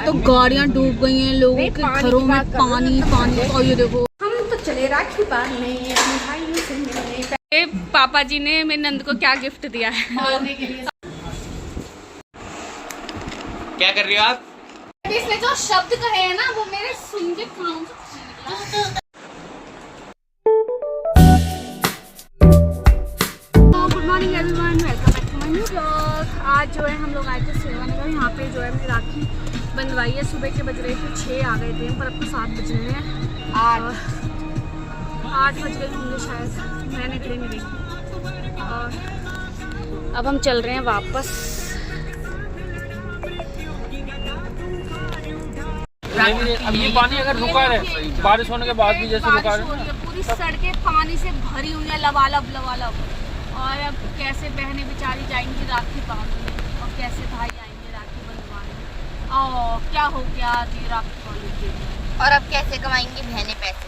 तो गाड़ियाँ डूब गई हैं, लोगों के घरों में पानी पानी। और ये देखो हम तो चले राखी बांधने अपने भाइयों से मिलने। पापा जी ने मेरे नंद को क्या गिफ्ट दिया है मारने के लिए। क्या कर रही हो आप? इसने जो शब्द कहे हैं ना वो मेरे सुन के कान से। Good morning everyone, welcome back to my new blog. आज जो है हम लोग आए थे सेवानगर। यहाँ पे जो है मेरी राखी बंधवाई है। सुबह के बज रहे थे 6, आ गए थे पर अब तो 7 बज रहे हैं। 8 बज गए होंगे शायद, मैंने घड़ी नहीं देखी। और अब हम चल रहे हैं वापस। अब ये पानी अगर रुका रहे, बारिश होने के बाद भी जैसे रुका रहे, पूरी सड़कें पानी से भरी हुई है, लबालब लबालब। और अब कैसे बहनें बेचारी जाएंगी राखी बांधने, और कैसे भाई आएंगे राखी बंधवाने। और क्या हो गया जी राखी बांधने के लिए। और अब कैसे कमाएंगी बहनें पैसे।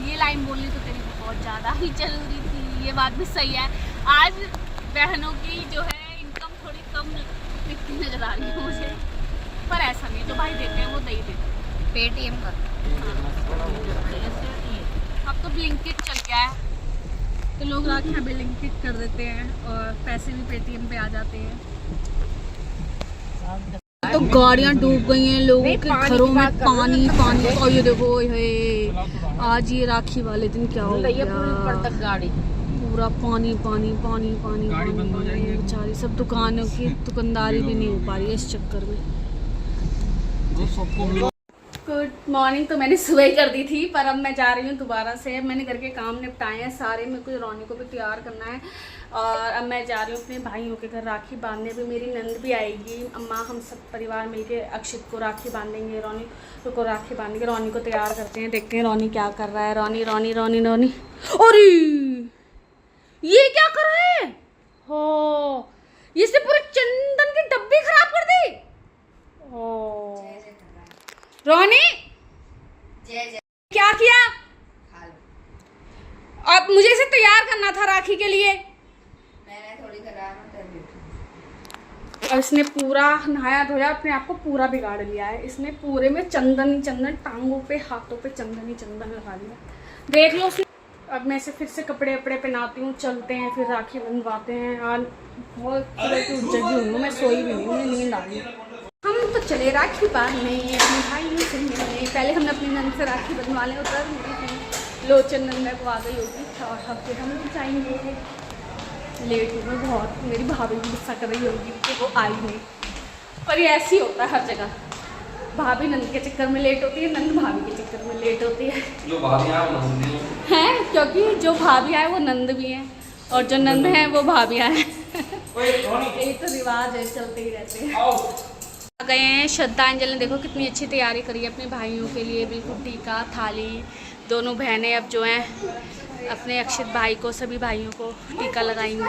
ये लाइन बोलनी तो तेरी बहुत ज़्यादा ही जरूरी थी। ये बात भी सही है। आज बहनों की जो है इनकम थोड़ी कम दिखती नजर आ रही है मुझे, पर ऐसा नहीं, जो भाई देते हैं वो दे ही देते हैं। पेटीएम कर। अब तो ब्लिंकिट चल गया है, तो लोग राखियाँ ब्लिंकिट कर देते हैं और पैसे भी पेटीएम पे आ जाते हैं। तो गाड़ियाँ डूब गई हैं, लोगों के घरों में पानी पानी। और ये देखो आज ये राखी वाले दिन क्या हो गया, तक गाड़ी पूरा पानी पानी पानी पानी पानी। बेचारी सब दुकानों की दुकानदारी भी नहीं हो पा रही है इस चक्कर में। Good morning. तो मैंने सुबह ही कर दी थी, पर अब मैं जा रही हूँ दोबारा से। मैंने घर के काम निपटाए हैं सारे, मेरे को रोनी को भी तैयार करना है। और अब मैं जा रही हूँ अपने भाइयों के घर राखी बांधने भी। मेरी नंद भी आएगी, अम्मा, हम सब परिवार मिलके अक्षित को राखी बांधेंगे, रोनी को राखी बांधेंगे। रोनी को तैयार करते हैं, देखते हैं रोनी क्या कर रहा है। रोनी रोनी रोनी रोनी, अरे ये क्या कर रहा है? हो, इसने पूरे चंदन की डब्बी खराब कर दी। रोनी क्या किया? अब मुझे इसे तैयार करना था राखी के लिए। मैंने थोड़ी और इसने पूरा नहाया धोया, अपने आप को पूरा बिगाड़ लिया है। इसने पूरे में चंदन ही चंदन, टांगों पे हाथों पे चंदन ही चंदन लगा लिया। देख लो उसने। अब मैं इसे फिर से कपड़े वपड़े पहनाती हूँ, चलते हैं फिर राखी बंधवाते हैं। और बहुत जगी हूँ मैं, सोई भी नहीं, मुझे नींद आ गई। हम तो चले राखी बांधने अपने भाइयों से मिलने। पहले हमने अपनी नंद से राखी बंधवा लें, उतर लोचन नंदा को आ गई होगी। और अब फिर हम भी जाएंगे। लेट हूँ मैं बहुत, मेरी भाभी भी गुस्सा कर रही होगी कि वो आई नहीं। पर ये ऐसे ही होता है हर जगह, भाभी नंद के चक्कर में लेट होती है, नंद भाभी के चक्कर में लेट होती है। जो भाभी आए वो नंद हैं, क्योंकि जो भाभी आए वो नंद भी हैं, और जो नंद हैं वो भाभी आए। यही तो रिवाज है, चलते ही रहते हैं। आ गए हैं श्रद्धांजलि ने, देखो कितनी अच्छी तैयारी करी है अपने भाइयों के लिए। बिल्कुल टीका थाली, दोनों बहनें अब जो हैं अपने अक्षित भाई को, सभी भाइयों को टीका लगाएंगे।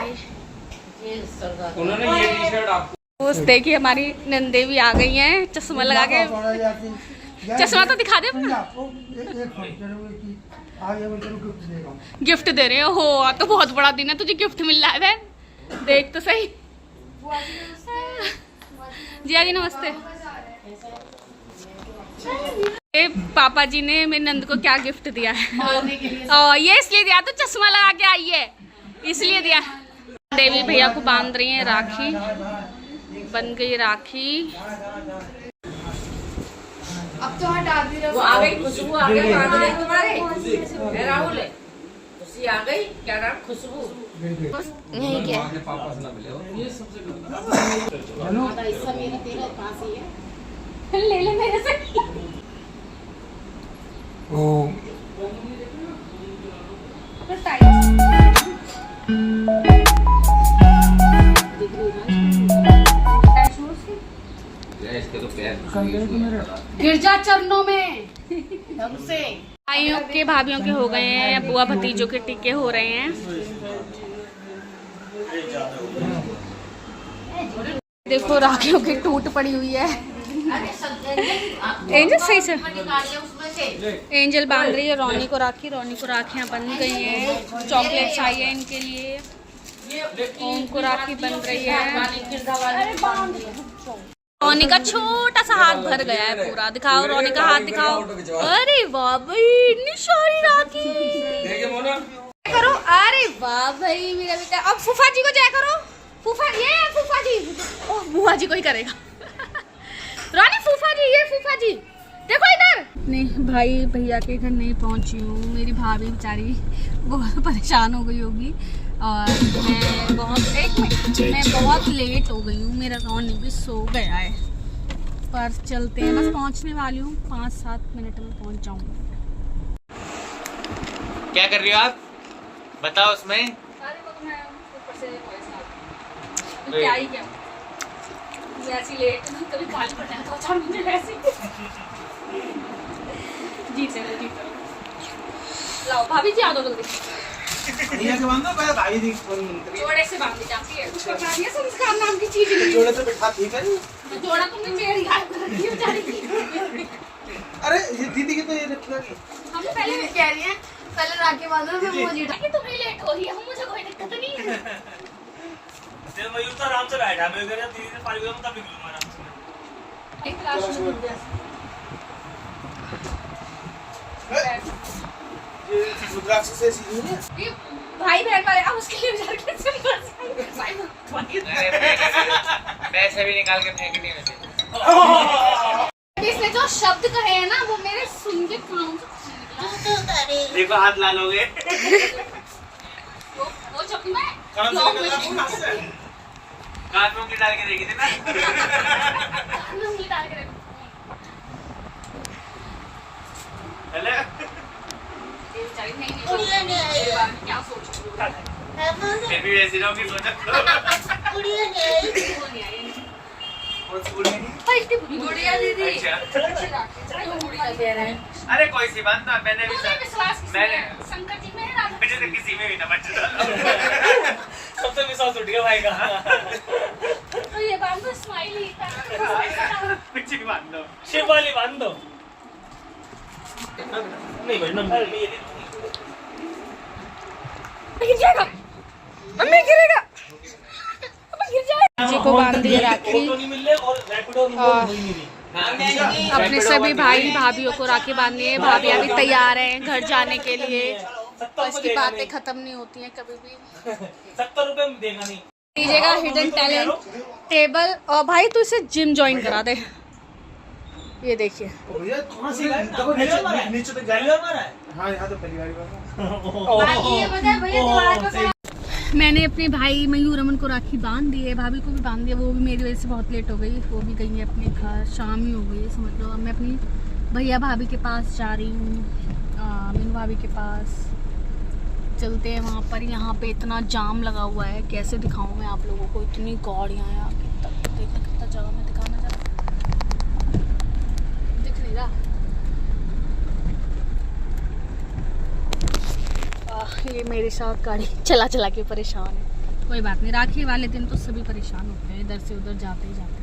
उन्होंने ये टी-शर्ट आपको। उस देखिए हमारी नंदे भी आ गई हैं, चश्मा लगा के। चश्मा तो दिखा दे। गिफ्ट दे रहे हो तो बहुत बड़ा दिन है, तुझे गिफ्ट मिल रहा है बहन, देख तो सही। जिया जी नमस्ते। पापा जी ने मेरे नंद को क्या गिफ्ट दिया है? और ये इसलिए दिया, तो चश्मा लगा के आई है इसलिए दिया। देवी भैया को बांध रही हैं राखी, बन गई राखी। अब तो हटा दी रहो। वो आ गई खुशबू, आ गई बांधने तुम्हारे राहुल खुशी आ गई। क्या नाम? खुशबू नहीं क्या पापा से ना मिले हो। हिस्सा मेरा तेरा पास ही है, ले ले मेरे से। इसके तो पैर गिरजा चरणों में। ढंग से भाइयों के भाभियों के हो गए हैं, बुआ भतीजों के टीके हो रहे हैं। देखो राखियों की टूट पड़ी हुई है। एंजल सही से एंजल बांध रही है रोनी को राखी। रोनी को राखियाँ बन गई हैं, चॉकलेट्स आई है इनके लिए। ओम को राखी बन रही है। रोनी का छोटा सा हाथ भर गया है पूरा। दिखाओ रोनी का हाथ दिखाओ। अरे वाह भाई इतनी सारी राखी करो। अरे वाह भाई मेरा बेटा। अब फूफा जी को जय करो। फूफा जी ओह बुआ जी को ही करेगा। रोनी फूफा जी, ये फूफा जी देखो इधर। नहीं भाई भैया के घर नहीं पहुंची हूँ। मेरी भाभी बेचारी बहुत परेशान हो गई होगी और मैं बहुत लेट हो गई हूँ। मेरा रोनी भी सो गया है पर चलते हैं। बस पहुंचने वाली हूँ, 5-7 मिनट में पहुंच जाऊंगी। क्या कर रही हो आप? बताओ उसमें। अरे वो तो मैं ऊपर से क्या ही क्या वैसी लेट कभी गाली पड़ जाता अच्छा मुझे वैसे जीते रहो। लाओ भाभी जी आ दो जल्दी। जोड़े से बांधी जाती है कुछ पता नहीं है। संस्कार नाम की चीज नहीं। जोड़े से बैठा ठीक है। जोड़ा तुमने मेरी गायब कर रखी है बेचारी की। अरे ये दीदी की तो ये रखना नहीं। हम पहले कह रही हैं पहले राखी बांधो फिर मुझे कि तुम्हें लेट हो रही है। मुझे कोई दिक्कत नहीं है। मयूर तो आराम से बैठा, मैं कह रहा दीदी ने पाली तब निकलूंगा आराम से। एक क्लास में मिल ये रुद्राक्ष से सीधी है। ये भाई बहन वाले अब उसके लिए बेचारे कैसे पैसे भी निकाल के फेंकनी है। इसने जो शब्द कहे हैं ना वो मेरे सुन के कान से देखो हाथ लाल हो गए। वो जब मैं कान से निकल रहा है। कान में उंगली डाल के देखी थी ना। कान में उंगली डाल के रखो। हेलो ये बेचारी नहीं मेरे बारे में क्या सोच रही है। फिर भी वैसी रहोगी सोचा। वो नहीं आई। कौन सी गुड़िया नहीं? पर इतनी गुड़िया दीदी अच्छा। गुड़िया दे रहे हैं। अरे कोई सी बात ना, मैंने भी मुझे विश्वास किसी मैंने में शंकर जी में है राधा मुझे तो किसी में भी ना बच डालो। सबसे विश्वास उठ गया भाई का। तो ये बात तो स्माइली था। कुछ भी बांध दो। शिव वाली बांध दो। नहीं भाई नंबर ये गिर जाएगा मम्मी गिरेगा गिर जाएगा। जी को बांध दिए राखी। फोटो नहीं मिल रहे और रैपिडो नहीं मिली। अपने सभी भाई भाभीियों को राखी बांधनी है। भाभी अभी तैयार हैं घर जाने के लिए। तो इसकी बातें खत्म नहीं होती हैं कभी भी। 70 रुपए में देगा नहीं। दीजिएगा हिडन टैलेंट टेबल। और भाई तू इसे जिम ज्वाइन करा दे। ये देखिए भैया कहां से देखो नीचे तक गैलरी मारा है। हां यहां तो पहली बार मैंने अपने भाई मयूर अमन को राखी बांध दी है। भाभी को भी बांध दिया। वो भी मेरी वजह से बहुत लेट हो गई। वो भी गई है अपने घर। शाम ही हो गई है समझ लो। अब मैं अपनी भैया भाभी के पास जा रही हूँ। मीनू भाभी के पास चलते हैं वहाँ पर। यहाँ पे इतना जाम लगा हुआ है कैसे दिखाऊँ मैं आप लोगों को। इतनी गाड़ियाँ हैं आगे तक। देखो कितना जगह में दिखाना जरा दिख नहीं रहा। ये मेरे साथ गाड़ी चला चला के परेशान है। कोई बात नहीं राखी वाले दिन तो सभी परेशान होते हैं इधर से उधर जाते ही जाते।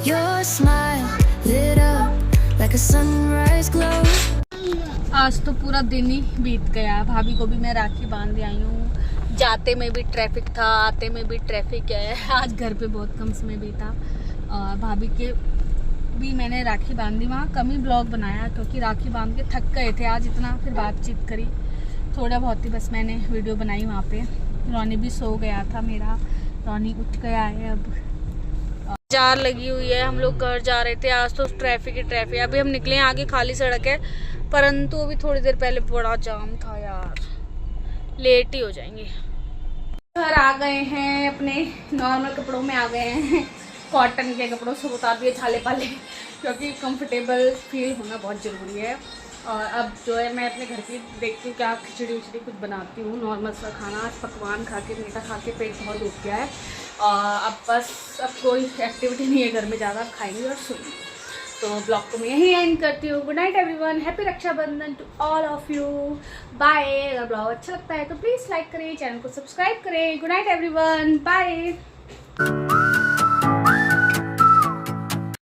Your smile lit up like a sunrise glow. आज तो पूरा दिन ही बीत गया। भाभी को भी मैं राखी बांध के आई हूँ। जाते में भी ट्रैफिक था, आते में भी ट्रैफिक है। आज घर पे बहुत कम समय बीता। और भाभी के भी मैंने राखी बांधी। वहाँ कम ही ब्लॉग बनाया क्योंकि राखी बांध के थक गए थे आज इतना। फिर बातचीत करी थोड़ा बहुत ही बस मैंने वीडियो बनाई वहाँ पे। रोनी भी सो गया था मेरा। रोनी उठ गया है अब। जार लगी हुई है। हम लोग घर जा रहे थे। आज तो ट्रैफिक ही ट्रैफिक। अभी हम निकले आगे खाली सड़क है परंतु अभी थोड़ी देर पहले बड़ा जाम था यार। लेट ही हो जाएंगे। घर आ गए हैं। अपने नॉर्मल कपड़ों में आ गए हैं। कॉटन के कपड़ों से उतार दिए छाले पाले क्योंकि कंफर्टेबल फील होना बहुत ज़रूरी है। और अब जो है मैं अपने घर की देखती हूँ क्या खिचड़ी उचड़ी कुछ बनाती हूँ नॉर्मल सा खाना। आज पकवान खा के मीठा खा के पेट बहुत दुख गया है। अब बस अब कोई एक्टिविटी नहीं है घर में ज़्यादा। खाएंगे और सोएंगे। तो ब्लॉग को मैं यही एंड करती हूँ। Good night everyone. Happy Rakshabandhan to all of you. Bye. अगर ब्लॉग अच्छा लगता है तो प्लीज़ लाइक करें, चैनल को सब्सक्राइब करें। Good night everyone. बाय।